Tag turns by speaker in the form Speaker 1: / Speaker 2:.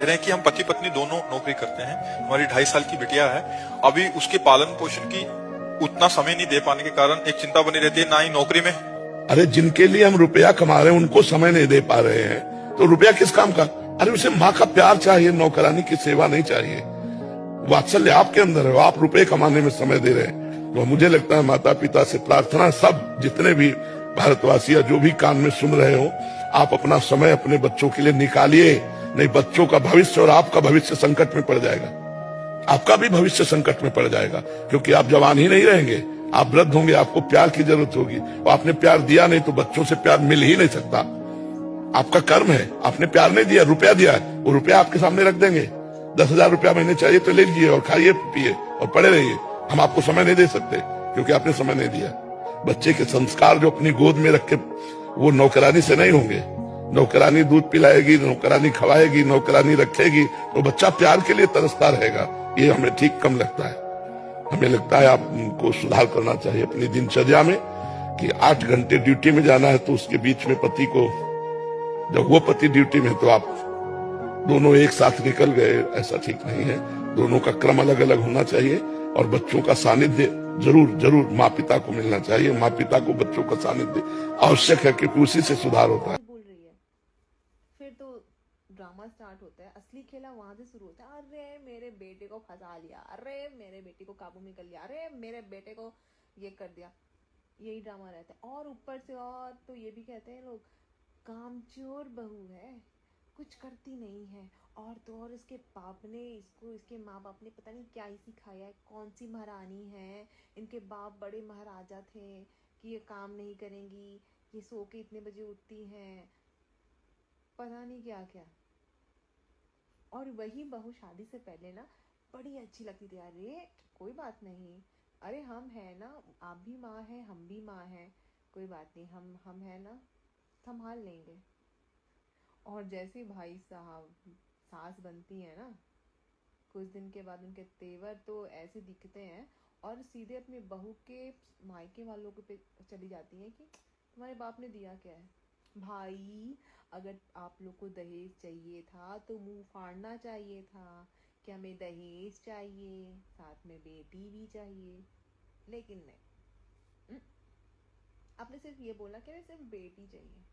Speaker 1: कह रहे हैं कि हम पति पत्नी दोनों नौकरी करते हैं, हमारी 2.5 साल की बिटिया है, अभी उसके पालन पोषण की उतना समय नहीं दे पाने के कारण एक चिंता बनी रहती है, ना ही नौकरी में।
Speaker 2: अरे जिनके लिए हम रुपया कमा रहे हैं उनको समय नहीं दे पा रहे हैं तो रुपया किस काम का? अरे उसे माँ का प्यार चाहिए, नौकरानी की सेवा नहीं चाहिए। वात्सल्य आपके अंदर है, आप रुपए कमाने में समय दे रहे हैं। तो मुझे लगता है माता पिता से प्रार्थना, सब जितने भी भारतवासी या जो भी कान में सुन रहे हो, आप अपना समय अपने बच्चों के लिए निकालिए, नहीं बच्चों का भविष्य और आपका भविष्य संकट में पड़ जाएगा। आपका भी भविष्य संकट में पड़ जाएगा, क्योंकि आप जवान ही नहीं रहेंगे, आप वृद्ध होंगे, आपको प्यार की जरूरत होगी और आपने प्यार दिया नहीं तो बच्चों से प्यार मिल ही नहीं सकता। आपका कर्म है, आपने प्यार नहीं दिया, रुपया दिया है, वो रुपया आपके सामने रख देंगे। 10,000 रुपया महीने चाहिए तो ले लीजिए और खाइए पिए और पड़े रहिए। हम आपको समय नहीं दे सकते क्योंकि आपने समय नहीं दिया। बच्चे के संस्कार जो अपनी गोद में रख के, वो नौकरानी से नहीं होंगे। नौकरानी दूध पिलाएगी, नौकरानी खवाएगी, नौकरानी रखेगी, तो बच्चा प्यार के लिए तरसता रहेगा। ये हमें ठीक कम लगता है। हमें लगता है आपको सुधार करना चाहिए अपनी दिनचर्या में कि 8 घंटे ड्यूटी में जाना है तो उसके बीच में पति को, जब वो पति ड्यूटी में तो आप दोनों एक साथ निकल गए, ऐसा ठीक नहीं है। दोनों का क्रम अलग अलग होना चाहिए और बच्चों का सानिध्य जरूर जरूर माँ पिता को मिलना चाहिए। माँ पिता को बच्चों का सानिध्य आवश्यक है क्योंकि उसी से सुधार होता है।
Speaker 3: बोल रही है, फिर तो ड्रामा स्टार्ट होता है। असली खेला वहां से शुरू होता है। अरे मेरे बेटे को फंसा लिया, अरे मेरे बेटे को काबू में कर लिया, अरे मेरे बेटे को ये कर दिया। यही ड्रामा रहता है। और ऊपर से और तो ये भी कहते हैं लोग, कामचोर बहू है, कुछ करती नहीं है। और तो और इसके बाप ने इसको, इसके माँ बाप ने पता नहीं क्या ही सिखाया है, कौन सी महारानी है। इनके बाप बड़े महाराजा थे कि ये काम नहीं करेंगी, ये सो के इतने बजे उठती हैं, पता नहीं क्या क्या। और वही बहू शादी से पहले ना बड़ी अच्छी लगती थी। अरे कोई बात नहीं, अरे हम है ना, आप भी माँ है, हम भी माँ है, कोई बात नहीं, हम है ना, संभाल लेंगे। और जैसे भाई साहब सास बनती है ना, कुछ दिन के बाद उनके तेवर तो ऐसे दिखते हैं और सीधे अपनी बहू के मायके वालों के पे चली जाती हैं कि तुम्हारे बाप ने दिया क्या है। भाई अगर आप लोग को दहेज चाहिए था तो मुंह फाड़ना चाहिए था कि हमें दहेज चाहिए, साथ में बेटी भी चाहिए। लेकिन नहीं, आपने सिर्फ ये बोला कि हमें सिर्फ बेटी चाहिए।